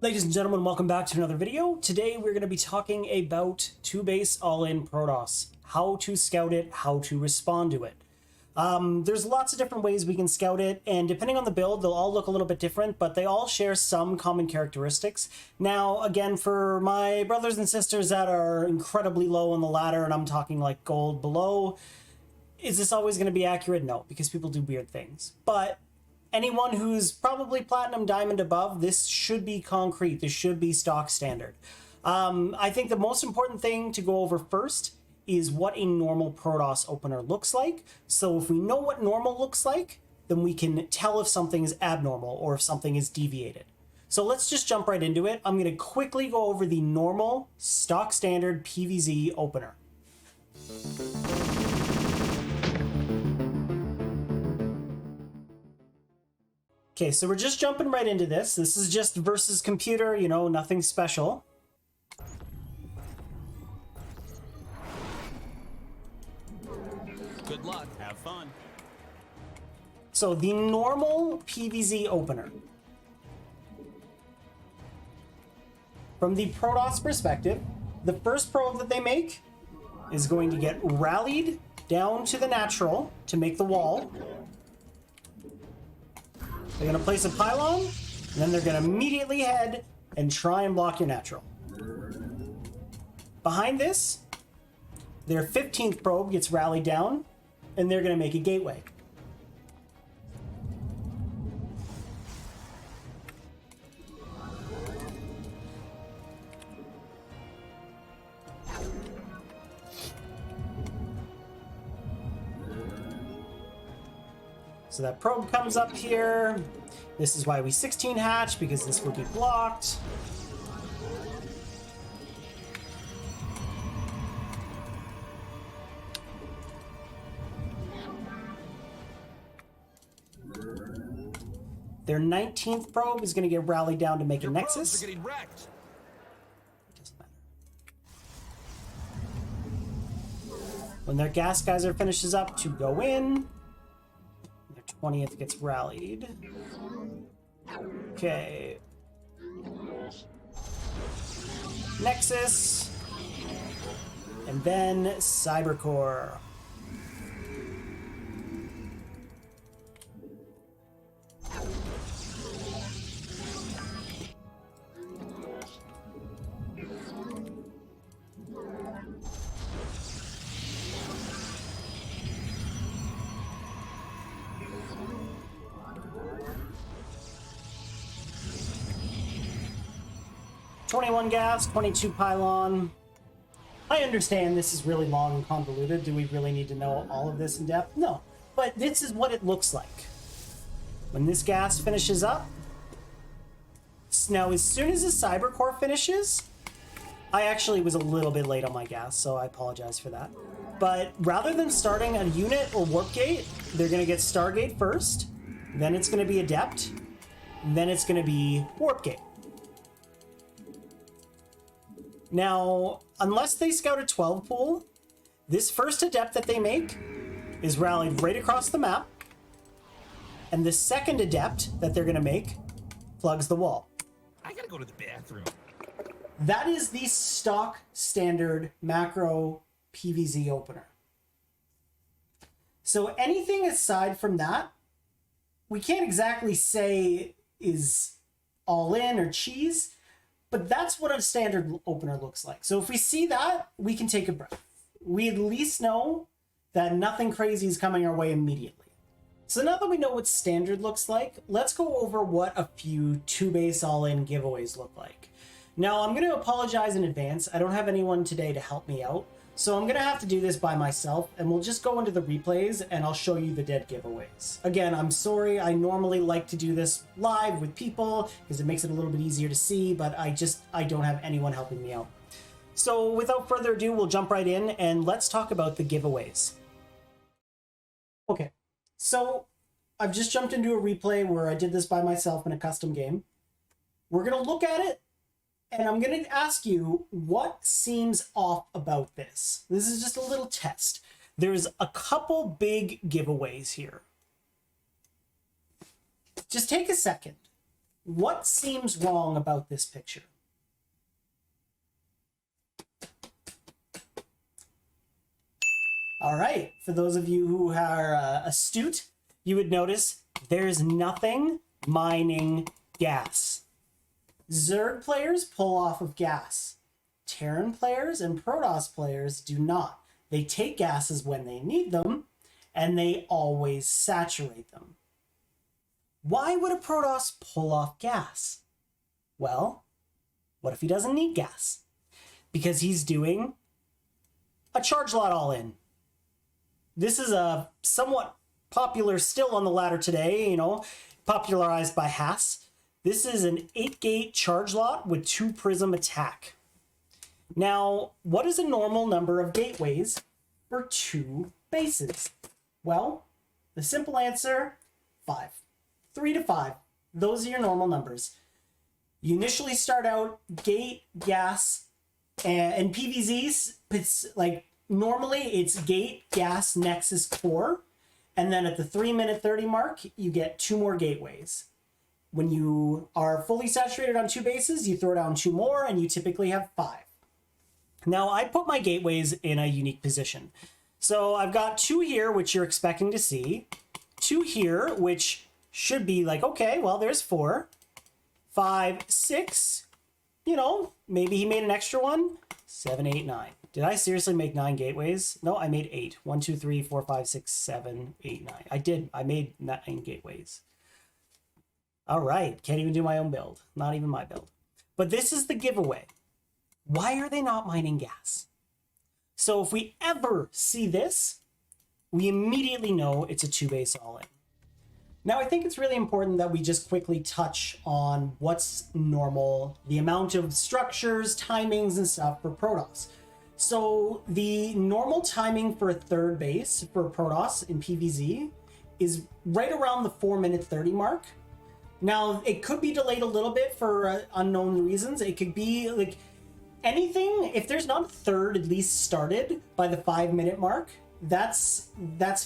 Ladies and gentlemen, welcome back to another video. Today we're going to be talking about 2-base all-in Protoss, how to scout it, how to respond to it. There's lots of different ways we can scout it, and depending on the build, they'll all look a little bit different, but they all share some common characteristics. Now, again, for my brothers and sisters that are incredibly low on the ladder, and I'm talking like gold below, is this always going to be accurate? No, because people do weird things. But anyone who's probably platinum, diamond above, this should be concrete. This should be stock standard. I think the most important thing to go over first is what a normal Protoss opener looks like. So if we know what normal looks like, then we can tell if something is abnormal or if something is deviated. So let's just jump right into it. I'm going to quickly go over the normal stock standard PVZ opener. Okay, so we're just jumping right into this. This is just versus computer, you know, nothing special. Good luck. Have fun. So the normal PVZ opener. From the Protoss perspective, the first probe that they make is going to get rallied down to the natural to make the wall. They're going to place a pylon, and then they're going to immediately head and try and block your natural. Behind this, their 15th probe gets rallied down, and they're going to make a gateway. So that probe comes up here. This is why we 16 hatch, because this will be blocked. Their 19th probe is going to get rallied down to make a nexus. Probes are getting wrecked. Doesn't matter. When their gas geyser finishes up to go in, 20th gets rallied. Okay. Nexus. And then Cybercore. $21 gas, 22 pylon. I understand this is really long and convoluted. Do we really need to know all of this in depth? No, but this is what it looks like. When this gas finishes up, now as soon as the Cybercore finishes, I actually was a little bit late on my gas, so I apologize for that. But rather than starting a unit or warp gate, they're gonna get Stargate first, then it's gonna be Adept, then it's gonna be warp gate. Now, unless they scout a 12 pool, this first Adept that they make is rallied right across the map, and the second Adept that they're going to make plugs the wall. I gotta go to the bathroom. That is the stock standard macro PVZ opener. So anything aside from that, we can't exactly say is all in or cheese, but that's what a standard opener looks like. So if we see that, we can take a breath. We at least know that nothing crazy is coming our way immediately. So now that we know what standard looks like, let's go over what a few 2-base all-in giveaways look like. Now, I'm going to apologize in advance. I don't have anyone today to help me out, so I'm going to have to do this by myself, and we'll just go into the replays, and I'll show you the dead giveaways. Again, I'm sorry. I normally like to do this live with people, because it makes it a little bit easier to see, but I don't have anyone helping me out. So without further ado, we'll jump right in, and let's talk about the giveaways. Okay, so I've just jumped into a replay where I did this by myself in a custom game. We're going to look at it, and I'm going to ask you what seems off about this. This is just a little test. There's a couple big giveaways here. Just take a second What seems wrong about this picture? All right, for those of you who are astute, you would notice there's nothing mining gas. Zerg players pull off of gas. Terran players and Protoss players do not. They take gases when they need them, and they always saturate them. Why would a Protoss pull off gas? Well, what if he doesn't need gas? Because he's doing a charge lot all in. This is a somewhat popular, still on the ladder today, you know, popularized by Haas. This is an 8-gate charge lot with 2 prism attack. Now, what is a normal number of gateways for 2 bases? Well, the simple answer, 5. 3 to 5. Those are your normal numbers. You initially start out gate, gas, and PVZs. It's like normally it's gate, gas, nexus, core. And then at the 3-minute 30 mark, you get 2 more gateways. When you are fully saturated on 2 bases, you throw down 2 more, and you typically have 5. Now, I put my gateways in a unique position. So I've got 2 here, which you're expecting to see. 2 here, which should be like, okay, well, there's 4. 5, 6. You know, maybe he made an extra one. 7, 8, 9. Did I seriously make 9 gateways? No, I made 8. 1, 2, 3, 4, 5, 6, 7, 8, 9. I did. I made 9 gateways. All right. Can't even do my own build. Not even my build. But this is the giveaway. Why are they not mining gas? So if we ever see this, we immediately know it's a 2-base all-in. Now, I think it's really important that we just quickly touch on what's normal, the amount of structures, timings, and stuff for Protoss. So the normal timing for a 3rd base for Protoss in PvZ is right around the 4-minute 30 mark. Now, it could be delayed a little bit for unknown reasons. It could be like anything, if there's not a 3rd at least started by the 5-minute mark, that's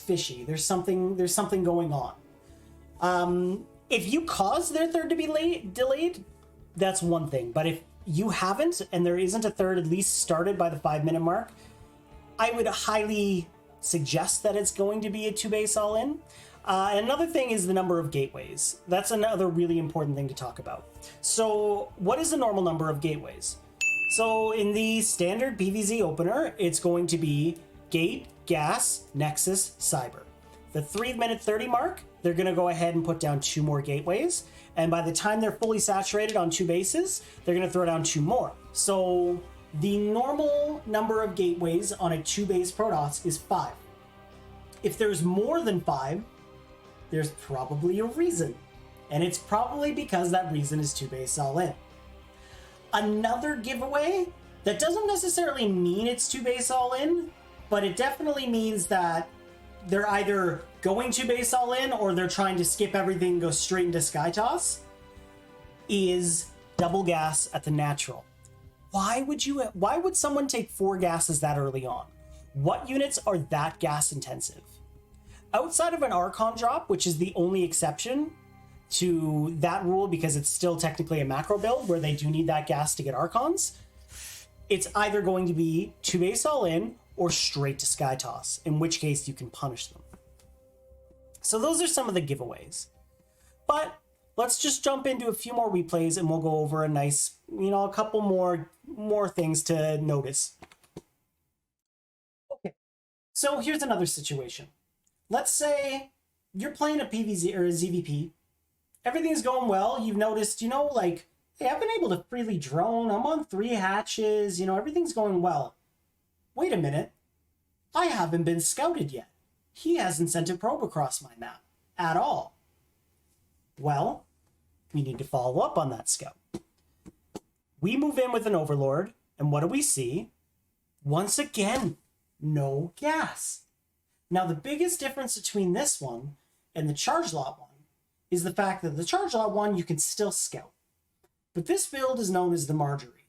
fishy. There's something going on. If you cause their 3rd to be delayed, that's one thing. But if you haven't, and there isn't a 3rd at least started by the 5-minute mark, I would highly suggest that it's going to be a 2-base all-in. Another thing is the number of gateways. That's another really important thing to talk about. So what is the normal number of gateways? So in the standard PvZ opener, it's going to be gate, gas, nexus, cyber. The 3-minute 30 mark, they're going to go ahead and put down 2 more gateways. And by the time they're fully saturated on 2 bases, they're going to throw down 2 more. So the normal number of gateways on a 2-base Protoss is 5. If there's more than 5, there's probably a reason. And it's probably because that reason is 2-base all-in. Another giveaway that doesn't necessarily mean it's 2-base all-in, but it definitely means that they're either going 2-base all-in or they're trying to skip everything and go straight into Sky Toss, is double gas at the natural. Why would someone take 4 gases that early on? What units are that gas intensive? Outside of an Archon drop, which is the only exception to that rule because it's still technically a macro build where they do need that gas to get Archons, it's either going to be 2-base all-in or straight to Sky Toss, in which case you can punish them. So those are some of the giveaways. But let's just jump into a few more replays and we'll go over a nice, a couple more things to notice. Okay, so here's another situation. Let's say you're playing a PvZ or a ZVP. Everything's going well. You've noticed, hey, I've been able to freely drone. I'm on 3 hatches. Everything's going well. Wait a minute. I haven't been scouted yet. He hasn't sent a probe across my map at all. Well, we need to follow up on that scout. We move in with an overlord, and what do we see? Once again, no gas. Now, the biggest difference between this one and the charge lot one is the fact that the charge lot one you can still scout. But this build is known as the Marjorie.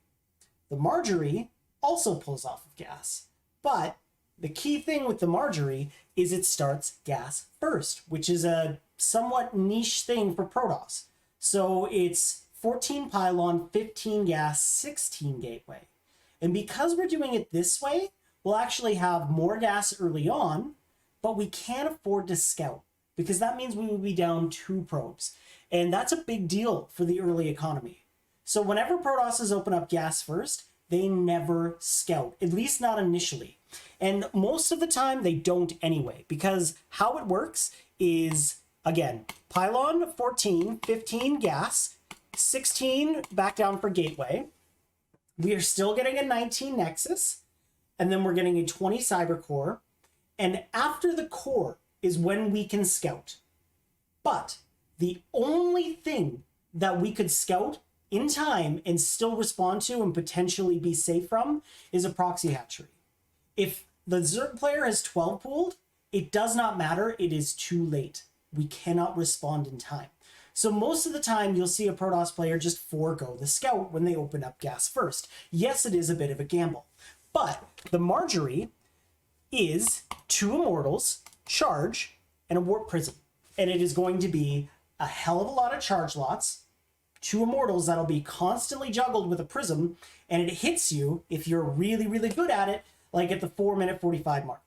The Marjorie also pulls off of gas, but the key thing with the Marjorie is it starts gas first, which is a somewhat niche thing for Protoss. So it's 14 pylon, 15 gas, 16 gateway. And because we're doing it this way, we'll actually have more gas early on, but we can't afford to scout because that means we will be down 2 probes. And that's a big deal for the early economy. So whenever Protosses open up gas first, they never scout, at least not initially. And most of the time they don't anyway, because how it works is, again, pylon 14, 15 gas, 16 back down for gateway. We are still getting a 19 nexus, and then we're getting a 20 cyber core. And after the core is when we can scout. But the only thing that we could scout in time and still respond to and potentially be safe from is a proxy hatchery. If the Zerg player has 12 pooled, it does not matter. It is too late. We cannot respond in time. So most of the time, you'll see a Protoss player just forego the scout when they open up gas first. Yes, it is a bit of a gamble. But the Marjorie is 2 Immortals, Charge, and a Warp Prism. And it is going to be a hell of a lot of charge lots, 2 Immortals that'll be constantly juggled with a Prism, and it hits you, if you're really, really good at it, like at the 4-minute 45 mark.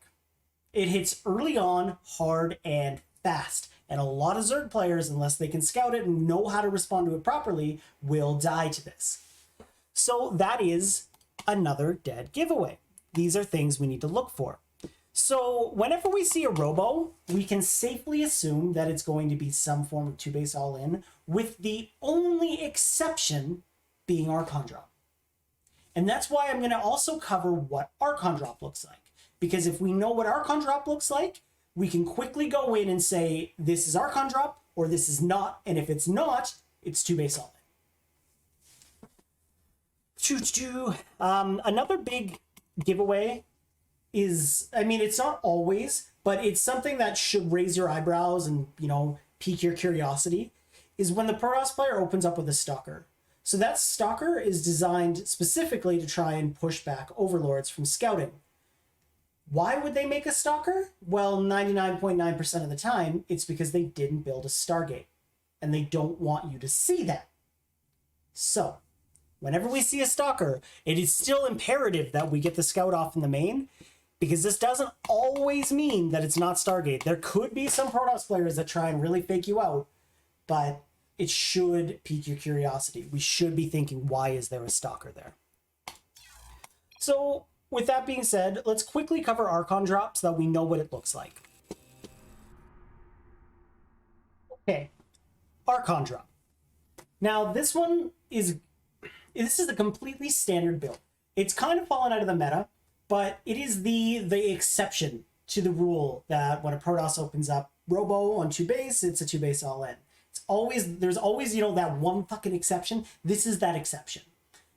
It hits early on, hard, and fast. And a lot of Zerg players, unless they can scout it and know how to respond to it properly, will die to this. So that is another dead giveaway. These are things we need to look for. So whenever we see a robo, we can safely assume that it's going to be some form of 2-base all-in, with the only exception being Archon Drop. And that's why I'm going to also cover what Archon Drop looks like. Because if we know what Archon Drop looks like, we can quickly go in and say, this is Archon Drop, or this is not, and if it's not, it's 2-base all-in. Another big giveaway is, I mean, it's not always, but it's something that should raise your eyebrows and, you know, pique your curiosity, is when the Protoss player opens up with a Stalker. So that Stalker is designed specifically to try and push back Overlords from scouting. Why would they make a Stalker? Well, 99.9% of the time, it's because they didn't build a Stargate, and they don't want you to see that. So, whenever we see a Stalker, it is still imperative that we get the scout off in the main, because this doesn't always mean that it's not Stargate. There could be some Protoss players that try and really fake you out, but it should pique your curiosity. We should be thinking, why is there a Stalker there? So, with that being said, let's quickly cover Archon Drop so that we know what it looks like. Okay, Archon Drop. Now, this is a completely standard build. It's kind of fallen out of the meta, but it is the exception to the rule that when a Protoss opens up Robo on 2-base, it's a 2-base all-in. There's always, you know, that one fucking exception. This is that exception.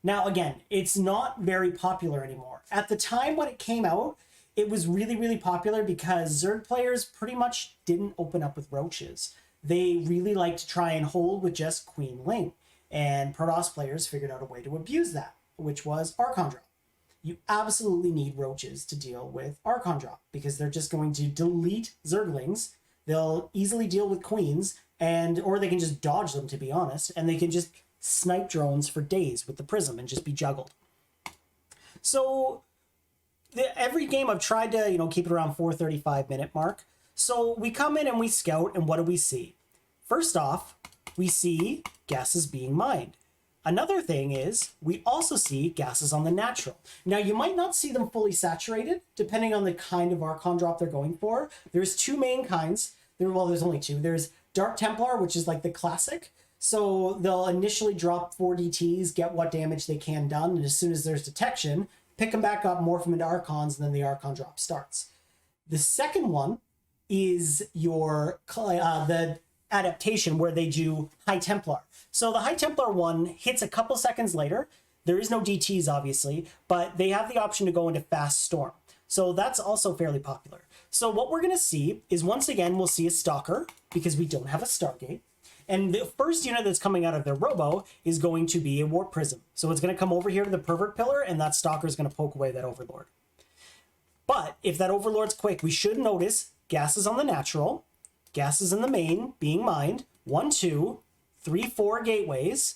Now, again, it's not very popular anymore. At the time when it came out, it was really, really popular because Zerg players pretty much didn't open up with roaches. They really like to try and hold with just Queen Ling. And Protoss players figured out a way to abuse that, which was Archon Drop. You absolutely need roaches to deal with Archon Drop because they're just going to delete Zerglings. They'll easily deal with Queens, or they can just dodge them, to be honest, and they can just snipe drones for days with the Prism and just be juggled. So every game I've tried to, you know, keep it around 4:35-minute mark. So we come in and we scout, and what do we see? First off, we see gases being mined. Another thing is we also see gases on the natural. Now, you might not see them fully saturated, depending on the kind of Archon Drop they're going for. There's 2 main kinds. Well, there's only 2. There's Dark Templar, which is like the classic. So they'll initially drop 4 DTs, get what damage they can done, and as soon as there's detection, pick them back up, morph them into Archons, and then the Archon Drop starts. The second one is the adaptation where they do High Templar. So the High Templar one hits a couple seconds later. There is no DTs, obviously, but they have the option to go into Fast Storm. So that's also fairly popular. So what we're going to see is, once again, we'll see a Stalker because we don't have a Stargate. And the first unit that's coming out of their Robo is going to be a Warp Prism. So it's going to come over here to the Pervert Pillar, and that Stalker is going to poke away that Overlord. But if that Overlord's quick, we should notice gases on the natural, gases in the main being mined, 1, 2, 3-4 gateways,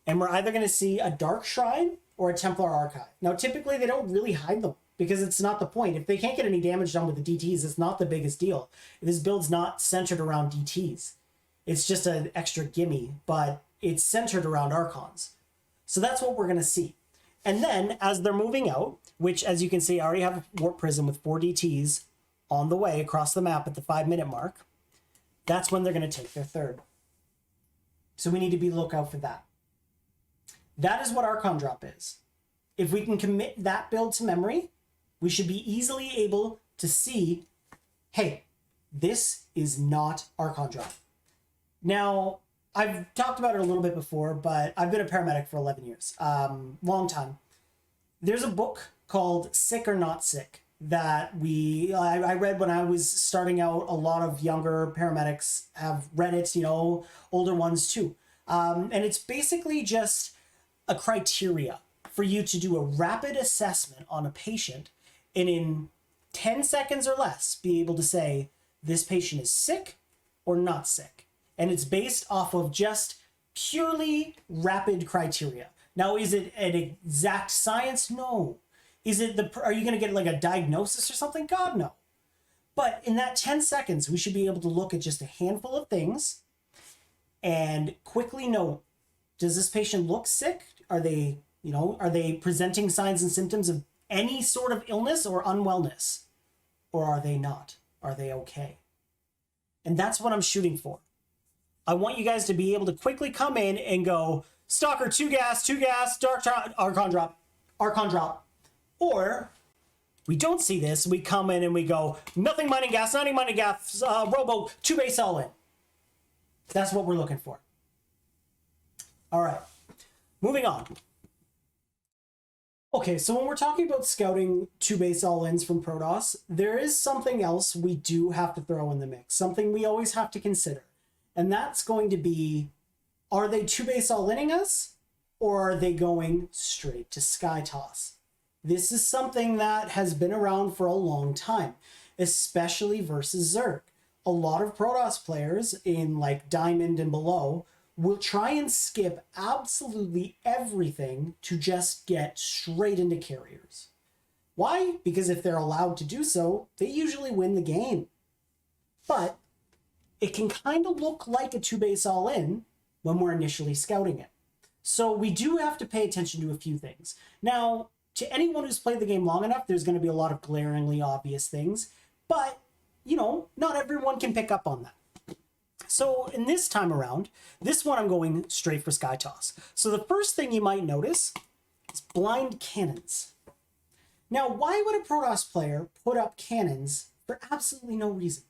and we're either going to see a Dark Shrine or a Templar Archive. Now, typically, they don't really hide them because it's not the point. If they can't get any damage done with the DTs, it's not the biggest deal. This build's not centered around DTs. It's just an extra gimme, but it's centered around Archons. So that's what we're going to see. And then, as they're moving out, which, as you can see, I already have a Warp Prism with 4 DTs on the way across the map at the 5-minute mark, that's when they're going to take their third. So we need to be lookout for that. That is what Archon Drop is. If we can commit that build to memory, we should be easily able to see, hey, this is not Archon Drop. Now, I've talked about it a little bit before, but I've been a paramedic for 11 years. Long time. There's a book called Sick or Not Sick that I read when I was starting out. A lot of younger paramedics have read it, older ones too. And it's basically just a criteria for you to do a rapid assessment on a patient and in 10 seconds or less be able to say this patient is sick or not sick. And it's based off of just purely rapid criteria. Now, is it an exact science? No. Are you going to get like a diagnosis or something? God, no. But in that 10 seconds, we should be able to look at just a handful of things and quickly know, does this patient look sick? Are they presenting signs and symptoms of any sort of illness or unwellness? Or are they not? Are they okay? And that's what I'm shooting for. I want you guys to be able to quickly come in and go, Stalker, 2 gas, Archon drop. Or we don't see this, we come in and we go, nothing mining gas, Robo, 2 base all in. That's what we're looking for. All right, moving on. Okay, so when we're talking about scouting 2 base all-ins from Protoss, there is something else we do have to throw in the mix, something we always have to consider. And that's going to be, are they 2 base all-inning us, or are they going straight to Sky Toss? This is something that has been around for a long time, especially versus Zerg. A lot of Protoss players in like Diamond and below will try and skip absolutely everything to just get straight into carriers. Why? Because if they're allowed to do so, they usually win the game. But it can kind of look like a 2 base all-in when we're initially scouting it. So we do have to pay attention to a few things. Now, to anyone who's played the game long enough, there's going to be a lot of glaringly obvious things, but, not everyone can pick up on that. So in this time around, this one I'm going straight for Sky Toss. So the first thing you might notice is blind cannons. Now, why would a Protoss player put up cannons for absolutely no reason?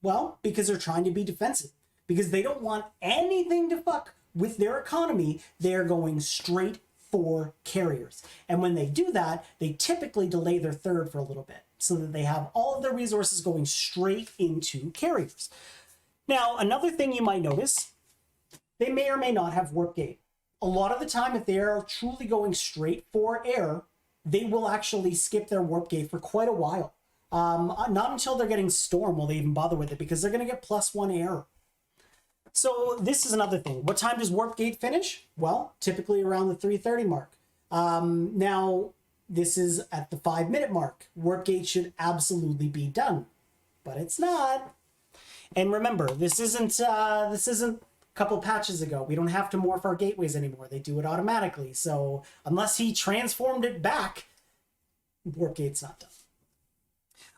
Well, because they're trying to be defensive. Because they don't want anything to fuck with their economy. They're going straight for carriers. And when they do that, they typically delay their third for a little bit so that they have all of their resources going straight into carriers. Now, another thing you might notice, they may or may not have warp gate. A lot of the time, if they are truly going straight for air, they will actually skip their warp gate for quite a while. Not until they're getting storm will they even bother with it, because they're going to get +1 air. So this is another thing. What time does warp gate finish? Well, typically around the 3:30 mark. Now, this is at the 5-minute mark. Warp gate should absolutely be done, but it's not. And remember, this isn't a couple patches ago. We don't have to morph our gateways anymore. They do it automatically. So unless he transformed it back, warp gate's not done.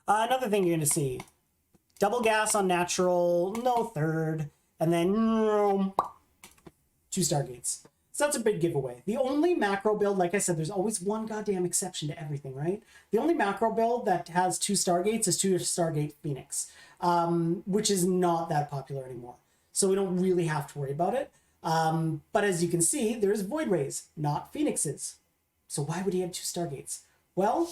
Another thing you're going to see, double gas on natural, no third, and then 2 Stargates. So that's a big giveaway. The only macro build, like I said, there's always one goddamn exception to everything, right? The only macro build that has 2 Stargates is 2 Stargate Phoenix, which is not that popular anymore. So we don't really have to worry about it. But as you can see, there's Void Rays, not Phoenixes. So why would he have 2 Stargates? Well,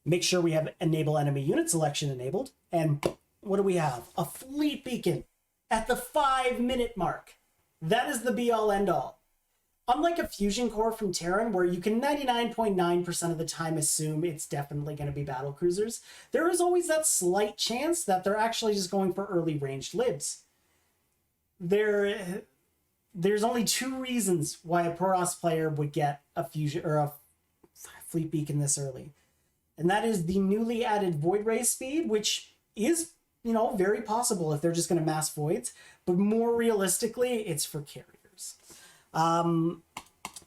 make sure we have Enable Enemy Unit Selection enabled. And what do we have? A Fleet Beacon at the 5-minute mark. That is the be-all, end-all. Unlike a fusion core from Terran, where you can 99.9% of the time assume it's definitely going to be battle cruisers, there is always that slight chance that they're actually just going for early ranged libs. there's only two reasons why a Protoss player would get a fusion or a fleet beacon this early. And that is the newly added void ray speed, which is, you know, very possible if they're just going to mass voids, but more realistically, it's for carriers.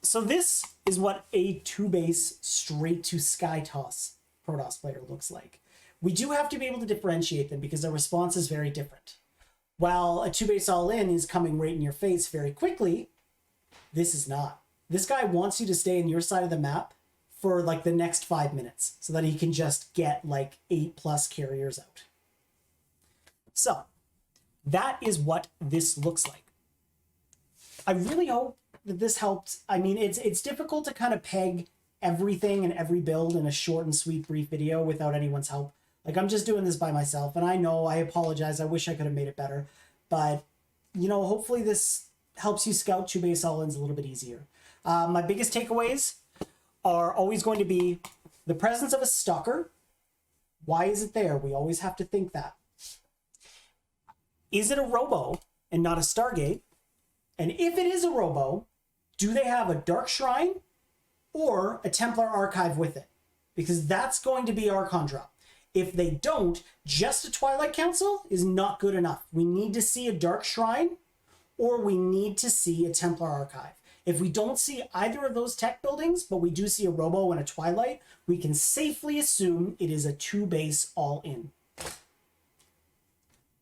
So this is what a 2-base straight to sky toss Protoss player looks like. We do have to be able to differentiate them because their response is very different. While a 2-base all-in is coming right in your face very quickly, this is not. This guy wants you to stay in your side of the map for like the next 5 minutes so that he can just get like 8+ carriers out. So that is what this looks like. I really hope that this helped. I mean, it's difficult to kind of peg everything and every build in a short and sweet brief video without anyone's help. Like, I'm just doing this by myself, and I know, I apologize, I wish I could have made it better, but, you know, hopefully this helps you scout 2-base all-ins a little bit easier. My biggest takeaways are always going to be the presence of a stalker. Why is it there? We always have to think that. Is it a robo and not a Stargate? And if it is a robo, do they have a Dark Shrine or a Templar Archive with it? Because that's going to be our con drop. If they don't, just a Twilight Council is not good enough. We need to see a Dark Shrine or we need to see a Templar Archive. If we don't see either of those tech buildings, but we do see a Robo and a Twilight, we can safely assume it is a 2-base all-in.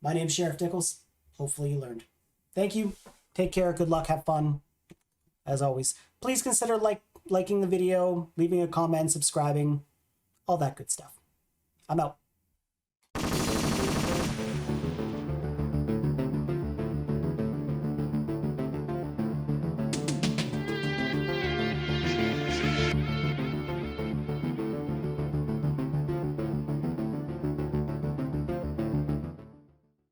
My name's Sheriff Dickles. Hopefully you learned. Thank you. Take care. Good luck. Have fun. As always, please consider liking the video, leaving a comment, subscribing, all that good stuff. I'm out.